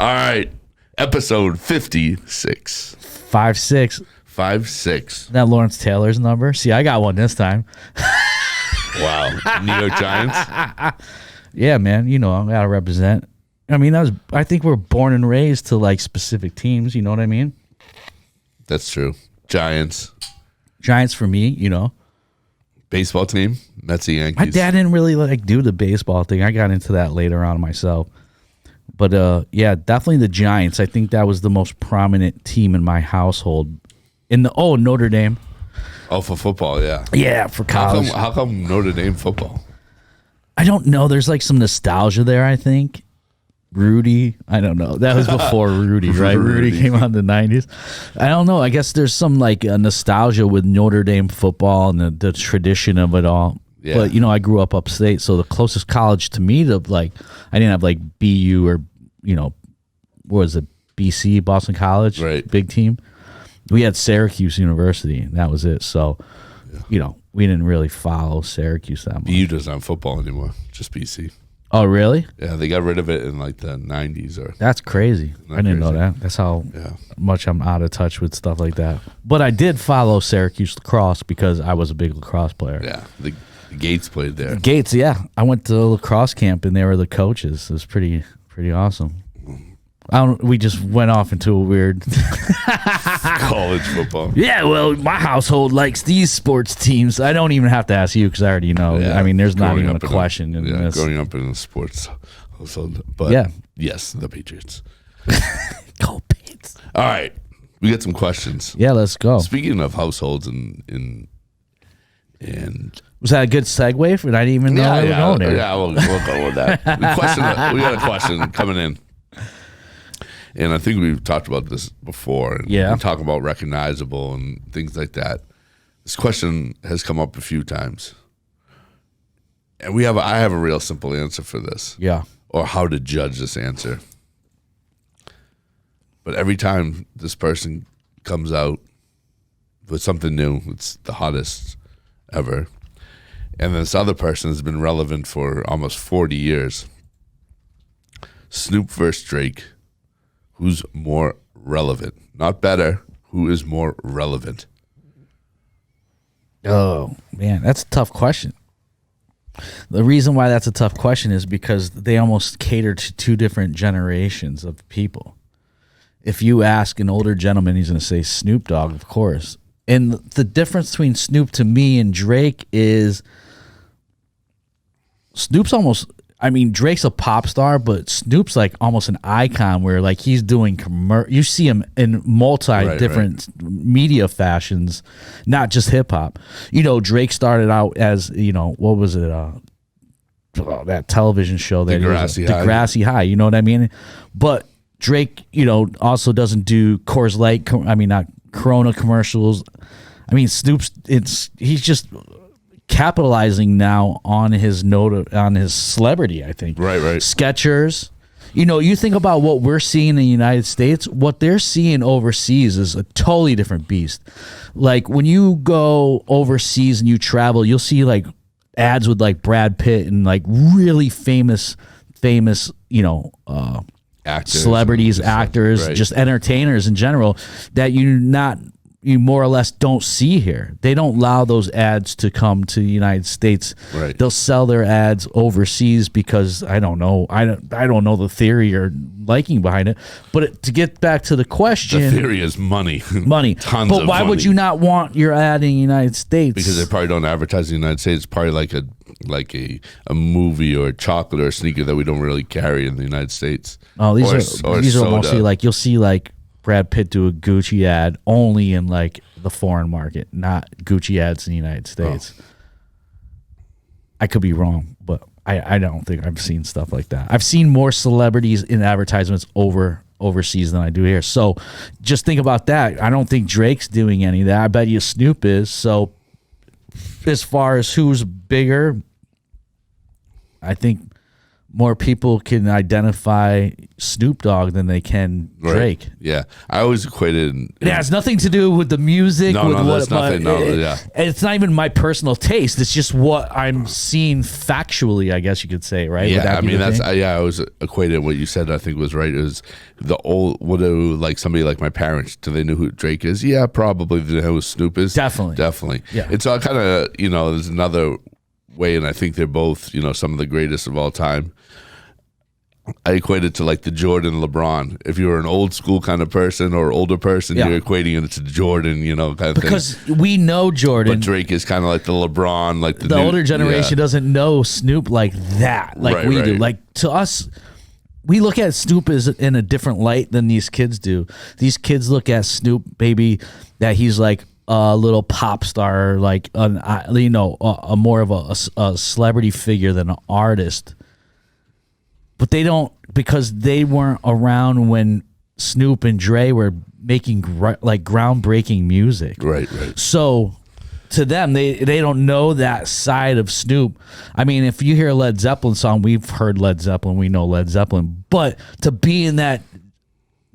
All right. Episode 56. 5'6". 5'6". That Lawrence Taylor's number. See, I got one this time. Wow. New York Giants. Yeah, man. You know, I gotta represent. I mean, I think we're born and raised to like specific teams. You know what I mean? That's true. Giants. Giants for me. You know. Baseball team. Mets and Yankees. My dad didn't really like do the baseball thing. I got into that later on myself. But yeah, definitely the Giants. I think that was the most prominent team in my household. Notre Dame. Oh, for football, yeah. Yeah, for college. How come Notre Dame football? I don't know. There's like some nostalgia there, I think. Rudy. I don't know. That was before Rudy, right? Rudy came out in the 90s. I don't know. I guess there's some like nostalgia with Notre Dame football and the tradition of it all. Yeah. But, you know, I grew up upstate, so the closest college to me to like, I didn't have like BU or, you know, what was it, BC, Boston College, right? Big team. We had Syracuse University, and that was it. So, you know, we didn't really follow Syracuse that much. BU doesn't have football anymore, just BC. Oh, really? Yeah, they got rid of it in like the 90s. That's crazy. I didn't know that. That's how much I'm out of touch with stuff like that. But I did follow Syracuse lacrosse because I was a big lacrosse player. Yeah, the Gates played there. Gates, yeah. I went to lacrosse camp, and they were the coaches. It was pretty awesome. We just went off into a weird college football. Yeah, well, my household likes these sports teams. I don't even have to ask you because I already know. Yeah, I mean, there's not even a question. Growing up in a sports household. But yes, the Patriots. Go Patriots. All right, we got some questions. Yeah, let's go. Speaking of households and was that a good segue? I didn't even know we were going there. Yeah, we'll go with that. We got a question coming in. And I think we've talked about this before. And we talk about recognizable and things like that. This question has come up a few times. And I have a real simple answer for this. Yeah. Or how to judge this answer. But every time this person comes out with something new, it's the hottest ever. And this other person has been relevant for almost 40 years. Snoop versus Drake. Who's more relevant? Not better. Who is more relevant? Oh, man, that's a tough question. The reason why that's a tough question is because they almost cater to two different generations of people. If you ask an older gentleman, he's going to say Snoop Dogg, of course. And the difference between Snoop to me and Drake is Snoop's almost... I mean, Drake's a pop star, but Snoop's like almost an icon where like he's doing you see him in different media fashions, not just hip hop. You know, Drake started out as, you know, what was it? That television show that Degrassi High. You know what I mean? But Drake, you know, also doesn't do Coors Light. Not Corona commercials. I mean, he's just capitalizing now on his celebrity, I think. Right. Skechers. You know, you think about what we're seeing in the United States, what they're seeing overseas is a totally different beast. Like when you go overseas and you travel, you'll see like ads with like Brad Pitt and like really famous, you know, actors, celebrities, actors, just entertainers in general that you more or less don't see here. They don't allow those ads to come to the United States. Right. They'll sell their ads overseas because I don't know the theory or liking behind it. But to get back to the question, the theory is money. Money. Tons but of why money. would you not want your ad in the United States? Because they probably don't advertise in the United States. It's probably like a movie or a chocolate or a sneaker that we don't really carry in the United States. Oh, these are mostly like you'll see like Brad Pitt do a Gucci ad only in like the foreign market, not Gucci ads in the United States. Oh. I could be wrong, but I don't think I've seen stuff like that. I've seen more celebrities in advertisements overseas than I do here. So just think about that. I don't think Drake's doing any of that. I bet you Snoop is. So as far as who's bigger, I think more people can identify Snoop Dogg than they can Drake. Yeah, I always equated. It has nothing to do with the music. No, with no, what, there's nothing. No, yeah. It's not even my personal taste. It's just what I'm seeing factually, I guess you could say, right? Yeah, I mean I always equated what you said. I think was right. It was the old. What do like somebody like my parents? Do they know who Drake is? Yeah, probably. Do they know who Snoop is? Definitely. Yeah. It's all kind of there's another way, and I think they're both some of the greatest of all time. I equate it to like the Jordan LeBron. If you were an old school kind of person or older person, you're equating it to Jordan, kind of thing. Because we know Jordan. But Drake is kind of like the LeBron, like the older generation doesn't know Snoop like that, like we do. Like to us, we look at Snoop as in a different light than these kids do. These kids look at Snoop, baby, that he's like a little pop star, like a more of a celebrity figure than an artist. But they don't, because they weren't around when Snoop and Dre were making like groundbreaking music. Right. So to them, they don't know that side of Snoop. I mean, if you hear a Led Zeppelin song, we've heard Led Zeppelin, we know Led Zeppelin. But to be in that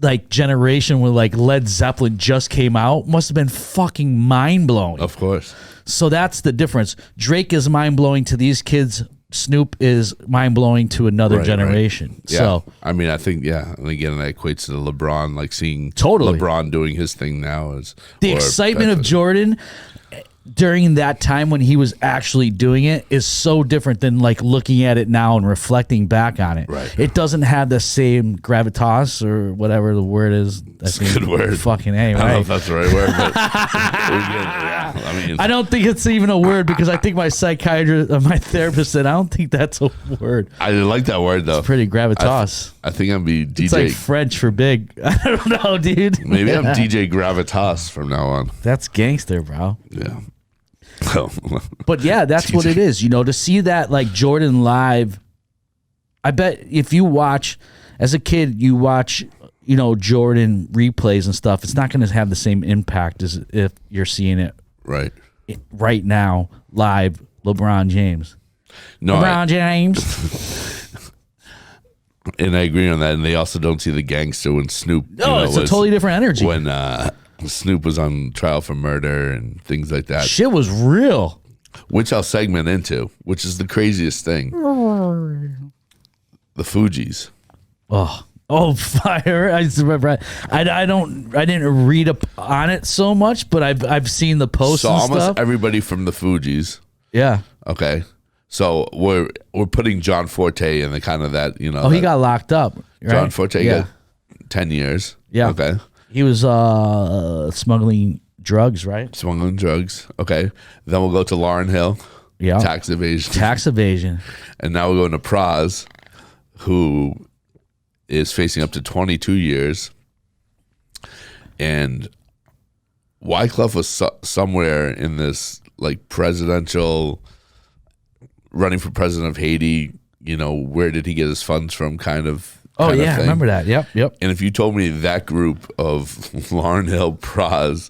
like generation where like Led Zeppelin just came out must have been fucking mind blowing. Of course. So that's the difference. Drake is mind blowing to these kids. Snoop is mind blowing to another generation. Right. Yeah. So I mean, I think and again that equates to the LeBron, like seeing totally LeBron doing his thing now is the excitement of Jordan during that time when he was actually doing it is so different than like looking at it now and reflecting back on it. Right. It doesn't have the same gravitas or whatever the word is. That's a good word. Fucking A, right? I don't know if that's the right word, but I don't think it's even a word because I think my psychiatrist, my therapist said I don't think that's a word. I like that word though. It's pretty gravitas. I think I'm be DJ. It's like French for big. I don't know, dude. Maybe I'm DJ Gravitas from now on. That's gangster, bro. Yeah. But yeah, that's what it is. To see that like Jordan live, I bet if you watch as a kid, you watch, Jordan replays and stuff, it's not going to have the same impact as if you're seeing it right now live. LeBron James. James. And I agree on that. And they also don't see the gangster when Snoop. No, it's a totally different energy. When Snoop was on trial for murder and things like that. Shit was real. Which I'll segment into, which is the craziest thing. The Fugees. Oh, fire! I didn't read up on it so much, but I've seen the posts. So almost stuff. Everybody from the Fugees. Yeah. Okay. So we're putting John Forte in the kind of that he got locked up. Right? John Forte got 10 years. Yeah. Okay. He was smuggling drugs, right? Smuggling drugs. Okay. Then we'll go to Lauryn Hill. Yeah. Tax evasion. And now we're going to Praz, who is facing up to 22 years. And Wyclef was somewhere in this like presidential running for president of Haiti. Where did he get his funds from kind of I remember that. Yep. And if you told me that group of Lauryn Hill, Praz,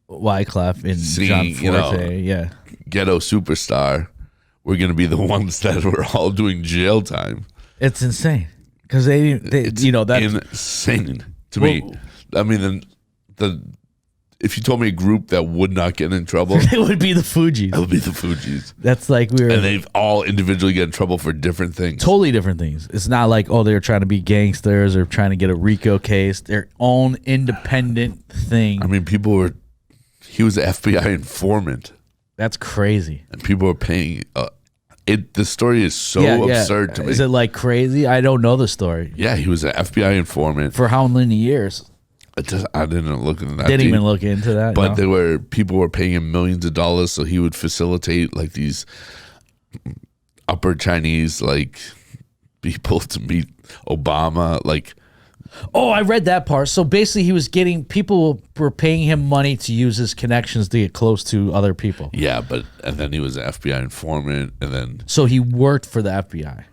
Wyclef, and John Forte, ghetto superstar, we're going to be the ones that were all doing jail time. It's insane because that's insane to me. I mean, if you told me a group that would not get in trouble, it would be the Fugees. It would be the Fugees. That's like and they've all individually get in trouble for different things. Totally different things. It's not like, they're trying to be gangsters or trying to get a RICO case. Their own independent thing. I mean, he was an FBI informant. That's crazy. And people were paying. The story is so absurd to me. Is it like crazy? I don't know the story. Yeah, he was an FBI informant. For how many years? I didn't look into that. Didn't even look into that. But people were paying him millions of dollars, so he would facilitate like these upper Chinese like people to meet Obama. Like, I read that part. So basically, he was getting people were paying him money to use his connections to get close to other people. Yeah, and then he was an FBI informant, and then so he worked for the FBI.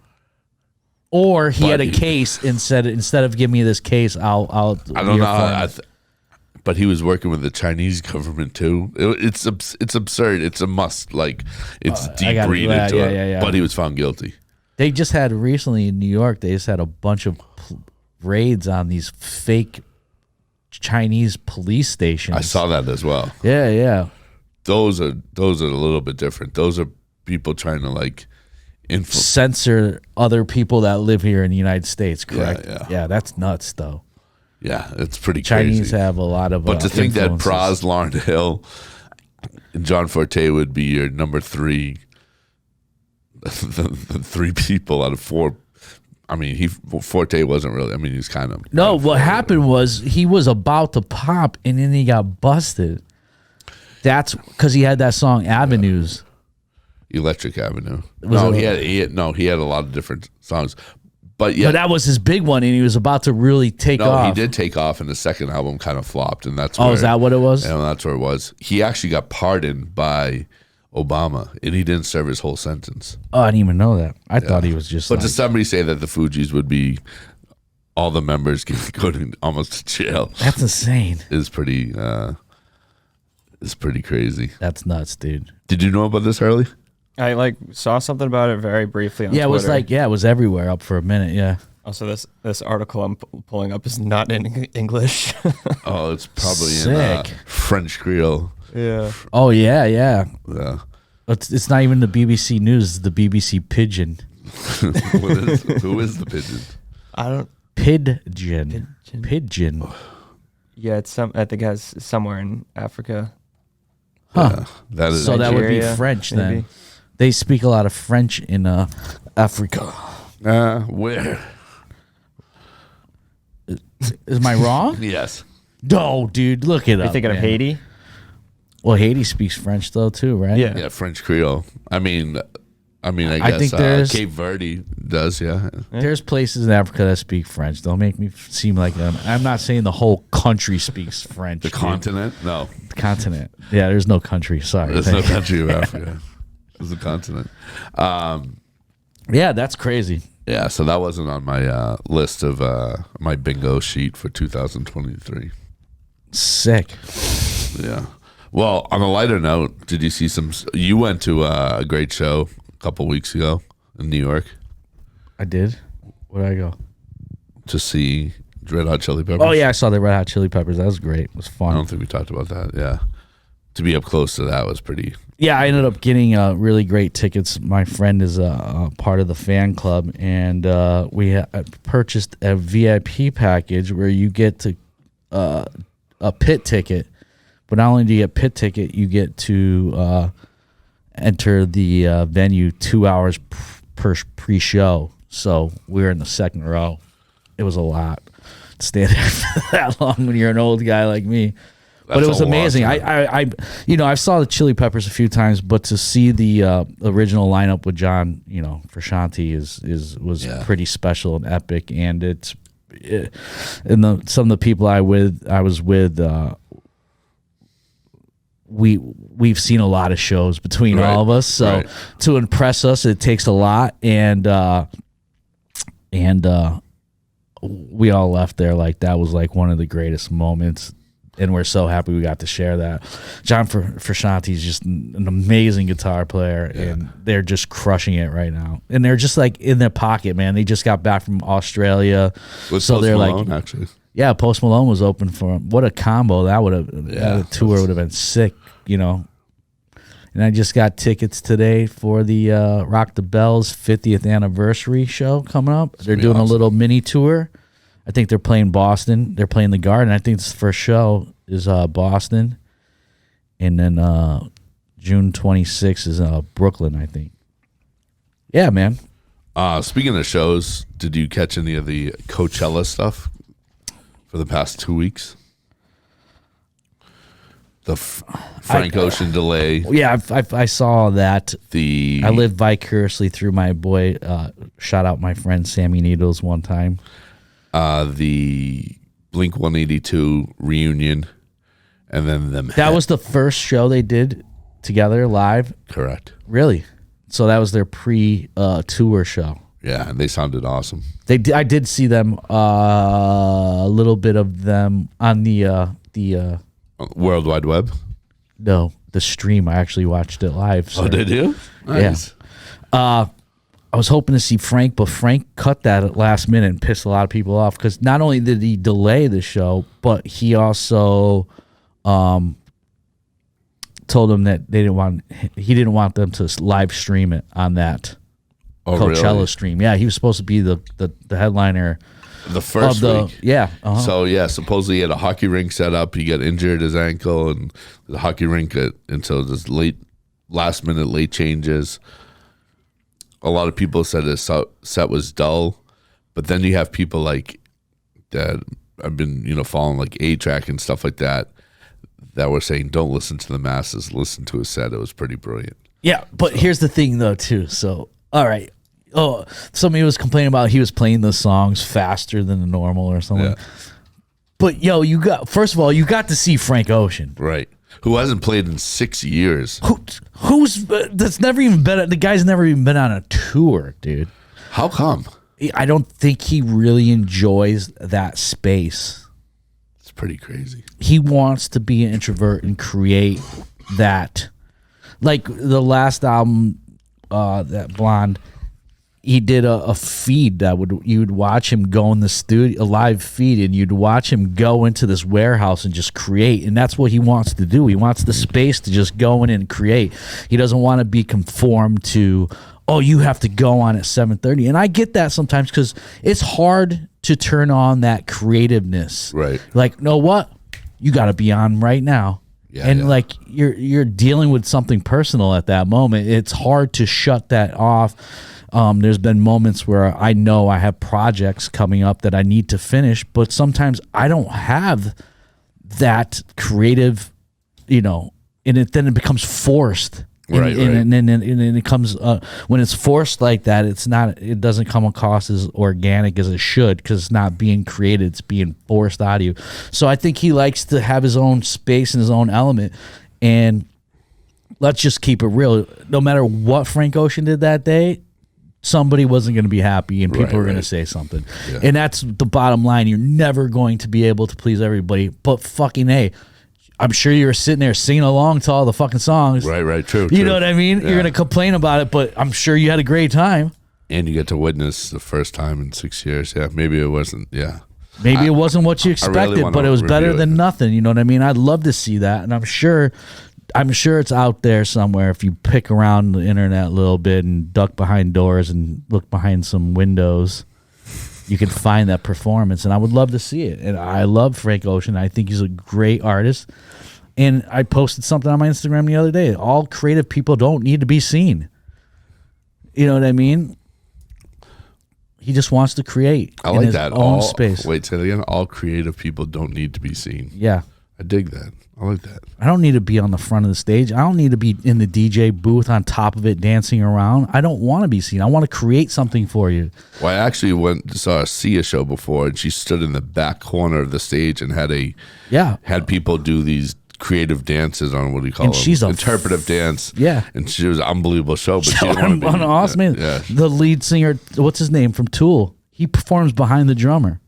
Or he had a case and said, instead of giving me this case, I'll I don't know. But he was working with the Chinese government too. It's absurd. It's a must. Like it's deep rooted to it. Yeah. But he was found guilty. They just had recently in New York. They just had a bunch of raids on these fake Chinese police stations. I saw that as well. Yeah. Those are a little bit different. Those are people trying to like censor other people that live here in the United States. Correct. Yeah. That's nuts, though. Yeah, it's pretty Chinese crazy. have a lot of. But to think that influences. Praz, Lauren Hill, and John Forte would be your number 3, the 3 people out of 4. I mean, Forte wasn't really. I mean, he's kind of. No, what happened was he was about to pop, and then he got busted. That's because he had that song "Avenues." Electric Avenue. No, he had a lot of different songs. But yeah, but that was his big one, and he was about to really take off. No, he did take off, and the second album kind of flopped, and that's. Oh, is that what it was? Yeah, that's where it was. He actually got pardoned by Obama, and he didn't serve his whole sentence. Oh, I didn't even know that. I thought he was just. But to somebody say that the Fugees would be, all the members can go to almost to jail. That's insane. Is pretty crazy. That's nuts, dude. Did you know about this, Harley? I saw something about it very briefly on Twitter. Twitter. It was everywhere up for a minute. Yeah. Also, this article I'm pulling up is not in English. Oh, it's probably Sick. in French Creole. Yeah. Oh yeah. Yeah. It's not even the BBC News. It's the BBC Pidgin. Who is the pigeon? I don't. Pidgin. Yeah, I think it's somewhere in Africa. Huh. Yeah, that is. So that would be Nigeria, French then. maybe. They speak a lot of French in Africa. Where? Am I wrong? Yes. No, dude. Look it up. You're thinking of man. Haiti? Well, Haiti speaks French though too, right? Yeah. Yeah, French Creole. I mean, I guess think there's- Cape Verde does. Yeah. There's places in Africa that speak French. Don't make me seem like I'm not saying the whole country speaks French. The continent? No. The continent. Yeah, there's no country. Sorry. There's no country of Africa. It's a continent. Yeah, that's crazy. Yeah, so that wasn't on my list of my bingo sheet for 2023. Sick. Yeah. Well, on a lighter note, did you see you went to a great show a couple weeks ago in New York I did. Where'd I go? to see Red Hot Chili Peppers? Oh yeah, I saw the Red Hot Chili Peppers. That was great. It was I fun. don't think we talked about that. Yeah. To be up close to that was pretty. Yeah, I ended up getting really great tickets. My friend is a part of the fan club, and we purchased a VIP package where you get to a pit ticket. But not only do you get pit ticket, you get to enter the venue 2 hours per pre-show. So we were in the second row. It was a lot to stand there for that long when you're an old guy like me. But it was amazing. I saw the Chili Peppers a few times, but to see the original lineup with John, Frusciante was pretty special and epic. And some of the people I was with, we've seen a lot of shows between all of us. So to impress us, it takes a lot. And we all left there like that was like one of the greatest moments. And we're so happy we got to share that. John Frusciante is just an amazing guitar player, and they're just crushing it right now. And they're just like in their pocket, man. They just got back from Australia, So they're Malone, like, actually. yeah, Post Malone was open for him. What a combo that would have! That tour would have been sick, And I just got tickets today for the Rock the Bells 50th anniversary show coming up. They're doing a little mini tour. I think they're playing Boston. They're playing the Garden. I think this first show is Boston. And then June 26th is Brooklyn, I think. Yeah, man. Speaking of shows, did you catch any of the Coachella stuff for the past 2 weeks? The Frank Ocean delay. Yeah, I saw that. I lived vicariously through my boy. Shout out my friend Sammy Needles one time. The Blink 182 reunion, and then them. That was the first show they did together live. Correct. Really? So that was their pre-tour show. Yeah, and they sounded awesome. I did see them. A little bit of them on the World Wide Web. No, the stream. I actually watched it live. So. Oh, did you? Nice. Yeah. I was hoping to see Frank, but Frank cut that at last minute and pissed a lot of people off because not only did he delay the show, but he also told them that he didn't want them to live stream it on that Coachella stream. Yeah, he was supposed to be the headliner. The first week. Yeah. So, supposedly he had a hockey rink set up. He got injured his ankle, and the hockey rink until this last minute late changes. A lot of people said his set was dull, but then you have people like that I've been, following like A-Track and stuff like that were saying, don't listen to the masses, listen to his set. It was pretty brilliant. Yeah, but here's the thing though too. So, all right. Oh, somebody was complaining about he was playing the songs faster than the normal or something. Yeah. But first of all, you got to see Frank Ocean, right? Who hasn't played in 6 years? That's never even been. The guy's never even been on a tour, dude. How come? I don't think he really enjoys that space. It's pretty crazy. He wants to be an introvert and create that, like the last album, that Blonde. He did a feed that you'd watch him go in the studio, a live feed, and you'd watch him go into this warehouse and just create. And that's what he wants to do. He wants the space to just go in and create. He doesn't want to be conformed to, you have to go on at 7:30. And I get that sometimes because it's hard to turn on that creativeness. Right. Like, know what? You got to be on right now. Yeah, and like you're dealing with something personal at that moment. It's hard to shut that off. There's been moments where I know I have projects coming up that I need to finish, but sometimes I don't have that creative, and then it becomes forced. Right. And then it comes when it's forced like that. It doesn't come across as organic as it should because it's not being created. It's being forced out of you. So I think he likes to have his own space and his own element. And let's just keep it real. No matter what Frank Ocean did that day, somebody wasn't going to be happy and people were going to say something. Yeah. And that's the bottom line. You're never going to be able to please everybody. But fucking A, I'm sure you were sitting there singing along to all the fucking songs. Right, true. You know what I mean? Yeah. You're going to complain about it, but I'm sure you had a great time. And you get to witness the first time in 6 years. Yeah, maybe it wasn't, Maybe it wasn't what you expected, really but it was better than nothing. You know what I mean? I'd love to see that. And I'm sure it's out there somewhere if you pick around the internet a little bit and duck behind doors and look behind some windows. You can find that performance, and I would love to see it. And I love Frank Ocean. I think he's a great artist. And I posted something on my Instagram the other day. All creative people don't need to be seen. You know what I mean? He just wants to create I like that. Own space. Wait, say it again. All creative people don't need to be seen. Yeah. I dig that. I like that. I don't need to be on the front of the stage. I don't need to be in the DJ booth on top of it dancing around. I don't want to be seen. I want to create something for you. Well, I actually saw a Sia show before, and she stood in the back corner of the stage and had people do these creative dances on what do you call them? She's interpretive dance. Yeah. And she was an unbelievable show, but she didn't want to be awesome. Yeah. The lead singer, what's his name from Tool? He performs behind the drummer.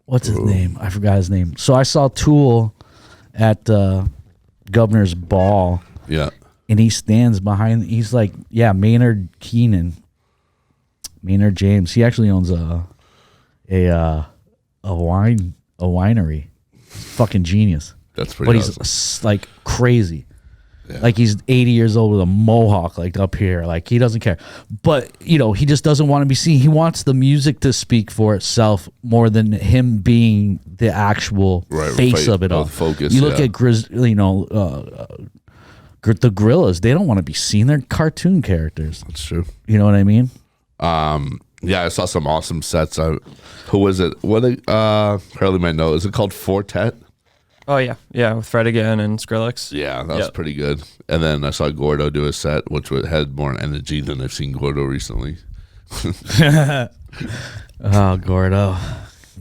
What's his name? I forgot his name. So I saw Tool at Governor's Ball. Yeah. And he stands behind. He's like, Maynard James. He actually owns a winery. Fucking genius. That's pretty awesome. He's like crazy. Yeah. Like he's 80 years old with a mohawk like up here. Like he doesn't care. But, he just doesn't want to be seen. He wants the music to speak for itself more than him being the actual face of it all. Focus, you look at the Gorillas. They don't want to be seen. They're cartoon characters. That's true. You know what I mean? I saw some awesome sets. Who was it? Curly might know. Is it called Fortet? Oh, yeah, with Fred again and Skrillex. Yeah, that was pretty good. And then I saw Gordo do a set, which had more energy than I've seen Gordo recently. Oh, Gordo.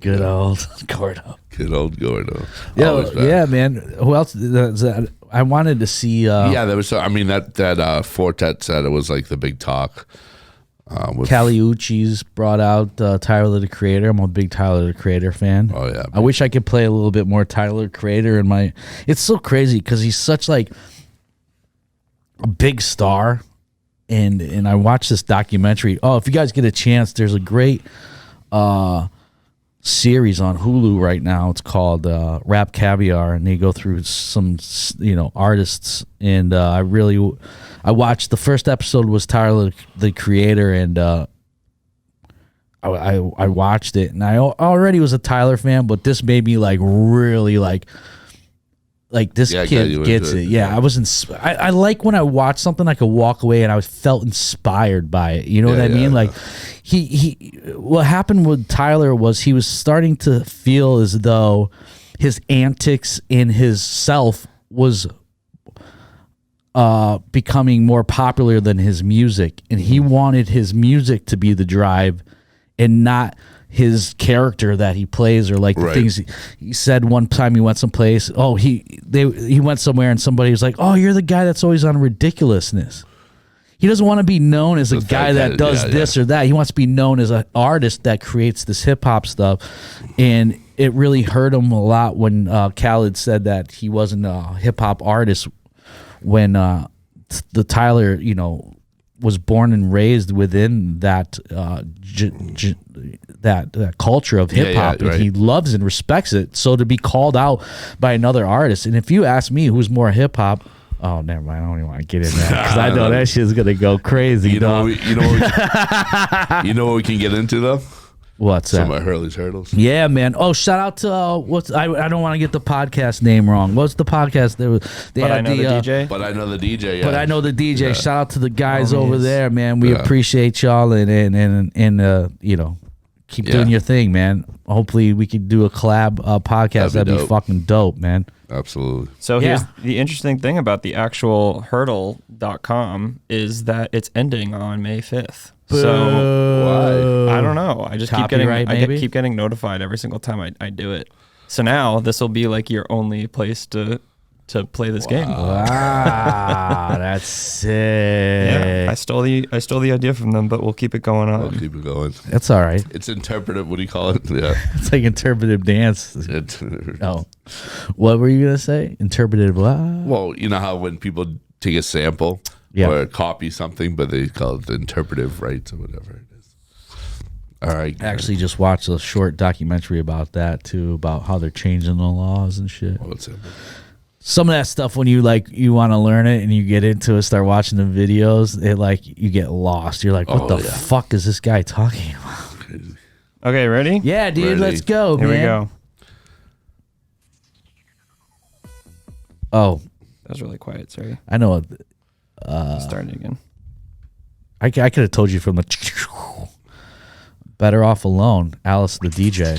Good old Gordo. Good old Gordo. Yeah, man. Who else? I wanted to see. There was. I mean, that Fortet set, it was like the big talk. Kali Uchis brought out Tyler the Creator. I'm a big Tyler the Creator fan. Oh yeah, I wish I could play a little bit more Tyler the Creator in my. It's so crazy because he's such like a big star, and I watched this documentary. Oh, if you guys get a chance, there's a great series on Hulu right now. It's called Rap Caviar, and they go through some artists. And I watched the first episode was Tyler the Creator, and I watched it, and I already was a Tyler fan, but this made me like really like this kid gets it. Yeah, I like when I watch something I could walk away and I felt inspired by it. You know what I mean? Like he what happened with Tyler was he was starting to feel as though his antics in his self was becoming more popular than his music, and he wanted his music to be the drive and not his character that he plays, or like the things he said. One time he went someplace. Oh, he went somewhere and somebody was like, "Oh, you're the guy that's always on ridiculousness." He doesn't want to be known as a guy that does this or that. He wants to be known as an artist that creates this hip hop stuff. And it really hurt him a lot when Khaled said that he wasn't a hip hop artist when the Tyler, was born and raised within that that culture of hip hop, and he loves and respects it. So to be called out by another artist, and if you ask me who's more hip hop, oh, never mind, I don't even want to get in there because I know that shit's gonna go crazy. You know what we can get into though. What's that? Some of Hurley's Hurdles. Yeah, man. Oh, shout out to I don't want to get the podcast name wrong. What's the podcast? But I know the DJ. But I know the DJ. But I know the DJ. Yeah. Shout out to the guys over there, man. We appreciate y'all and keep doing your thing, man. Hopefully we could do a collab podcast. That'd be fucking dope, man. Absolutely. So here's the interesting thing about the actual hurdle.com is that it's ending on May 5th. So why? I don't know. I just keep getting notified every single time I do it. So now this will be like your only place to play this game. Wow, that's sick. Yeah, I stole the idea from them, but we'll keep it going on. We'll keep it going. That's all right. It's interpretive. What do you call it? Yeah, it's like interpretive dance. Oh, what were you gonna say? Interpretive what? Well, you know how when people take a sample or copy something, but they call it the interpretive rights or whatever it is. All right. I actually just watched a short documentary about that too, about how they're changing the laws and shit. Oh, it's some of that stuff when you want to learn it and you get into it, start watching the videos, you get lost. You're like, what the fuck is this guy talking about? Okay, ready? Yeah, dude, let's go, Here man. we go. Oh. That was really quiet, sorry. I know. Starting again. I could have told you from the Better Off Alone, Alice the DJ.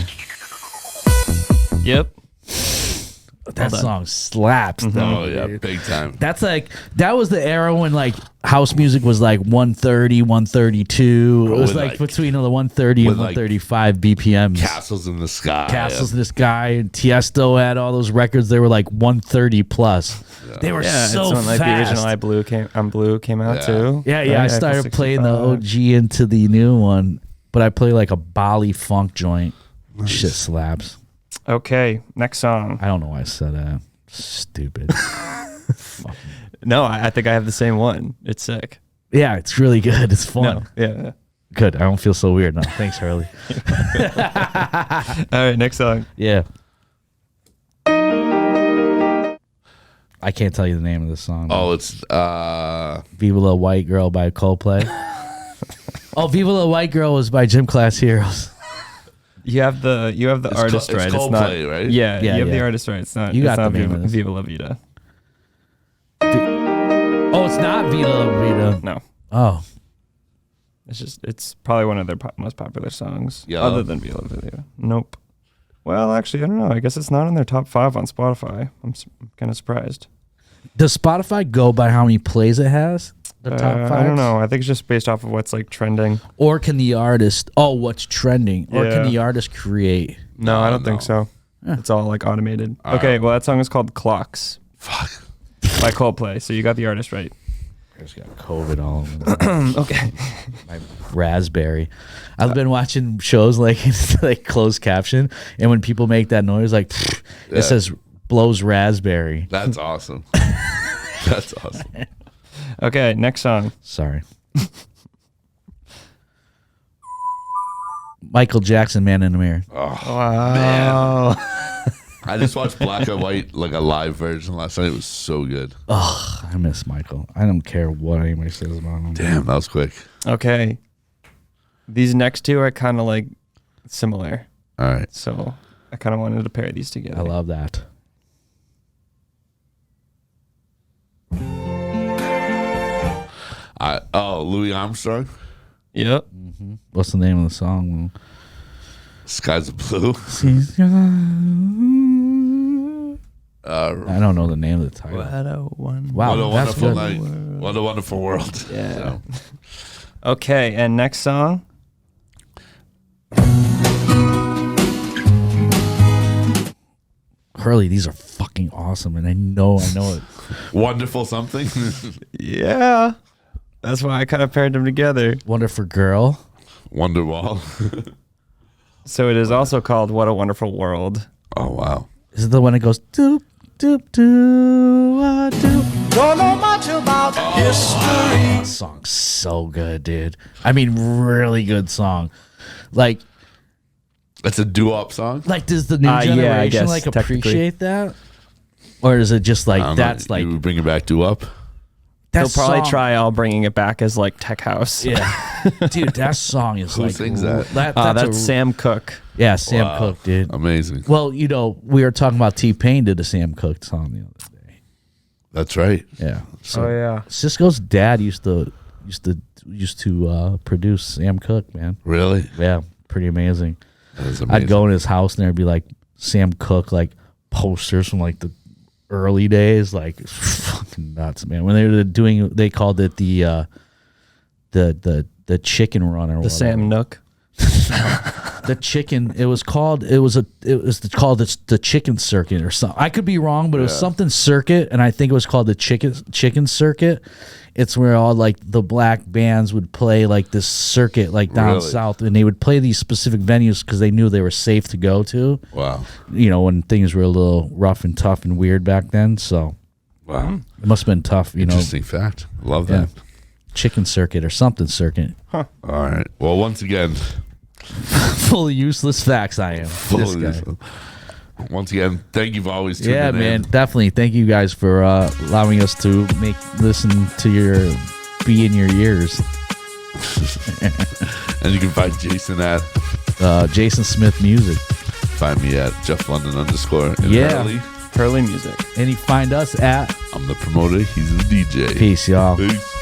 Yep. That song slaps, though. Oh, yeah, big time. That's that was the era when house music was 130, 132. It was between the 130 and 135 BPMs. Castles in the Sky. Castles in the Sky. And Tiesto had all those records. They were 130 plus. Yeah. They were so it's when fast. The original I'm Blue came out too. Yeah, yeah. I started playing the OG into the new one, but I play a Bali funk joint. Nice. Shit slaps. Okay, next song. I don't know why I said that. Stupid. No, I think I have the same one. It's sick. Yeah, it's really good. It's fun. No, yeah. Good. I don't feel so weird now. Thanks, Hurley. All right, next song. Yeah. I can't tell you the name of the song. Oh, it's Viva La White Girl by Coldplay. Oh, Viva La White Girl was by Gym Class Heroes. You have the artist right. It's not right. Yeah, you have the artist right. It's not. You got it's not the name of this. Viva La Vida. Oh, it's not Viva La Vida. No. Oh. It's probably one of their most popular songs. Yeah. Other than Viva La Vida. Nope. Well, actually, I don't know. I guess it's not in their top 5 on Spotify. I'm kind of surprised. Does Spotify go by how many plays it has? The top 5? I don't know. I think it's just based off of what's trending. Or can the artist? Oh, what's trending? Or can the artist create? No, I don't think so. It's all automated. Okay, well that song is called Clocks. Fuck. By Coldplay. So you got the artist right. I just got COVID all over. Okay. My raspberry. I've been watching shows closed caption, and when people make that noise, it says blows raspberry. That's awesome. That's awesome. Okay, next song. Sorry. Michael Jackson, Man in the Mirror. Oh, Wow. man. I just watched Black and White, like a live version last night. It was so good. Oh, I miss Michael. I don't care what anybody says about him. Damn, that was quick. Okay. These next two are kind of like similar. All right. So I kind of wanted to pair these together. I love that. Louis Armstrong. Yep. Mm-hmm. What's the name of the song? Skies of Blue. I don't know the name of the title. What a Wow, what a that's wonderful good. night. What a wonderful world. Yeah. So, Okay, and next song. Hurley, these are fucking awesome, and I know it. wonderful something. Yeah. That's why I kind of paired them together. Wonderful Girl. Wonderwall. So it is also called What a Wonderful World. Oh, wow. Is it the one that goes doop doop doop doop? Don't know much about history. That song's so good, dude. I mean, really good song. Like That's a doo-wop song? does the new Yeah, I generation guess, like technically. appreciate that, or is it just I like don't that's know. like You bring it back doo-wop? that They'll probably song- try all bringing it back as like tech house. Yeah, dude, that song is Who like sings that? That's Sam Cooke. Yeah, Sam Wow. Cooke, dude. Amazing. Well, we were talking about T-Pain did a Sam Cooke song the other day. That's right. Yeah. So yeah. Cisco's dad used to produce Sam Cooke, man. Really? Yeah, pretty amazing. That is amazing. I'd go in his house and there'd be like Sam Cooke like posters from like the early days, like fucking nuts, man. When they were they called it the chicken run or The whatever. Sam Nook. The chicken. It was called the chicken circuit or something. I could be wrong, but it was something circuit, and I think it was called the chicken circuit. It's where all like the black bands would play like this circuit like down Really? south, and they would play these specific venues because they knew they were safe to go to. Wow. When things were a little rough and tough and weird back then. So Wow. it must have been tough. Interesting fact. Love that. Chicken circuit or something circuit. All right. Well, once again, Fully useless facts. I am. This guy. once again, thank you for always tuning Yeah, in. man, definitely. Thank you guys for allowing us to listen to be in your ears. And you can find Jason at Jason Smith Music. find me at Jeff London _ and Yeah. Hurley. Hurley Music. And you find us at I'm the promoter. He's the DJ. Peace, y'all. Peace.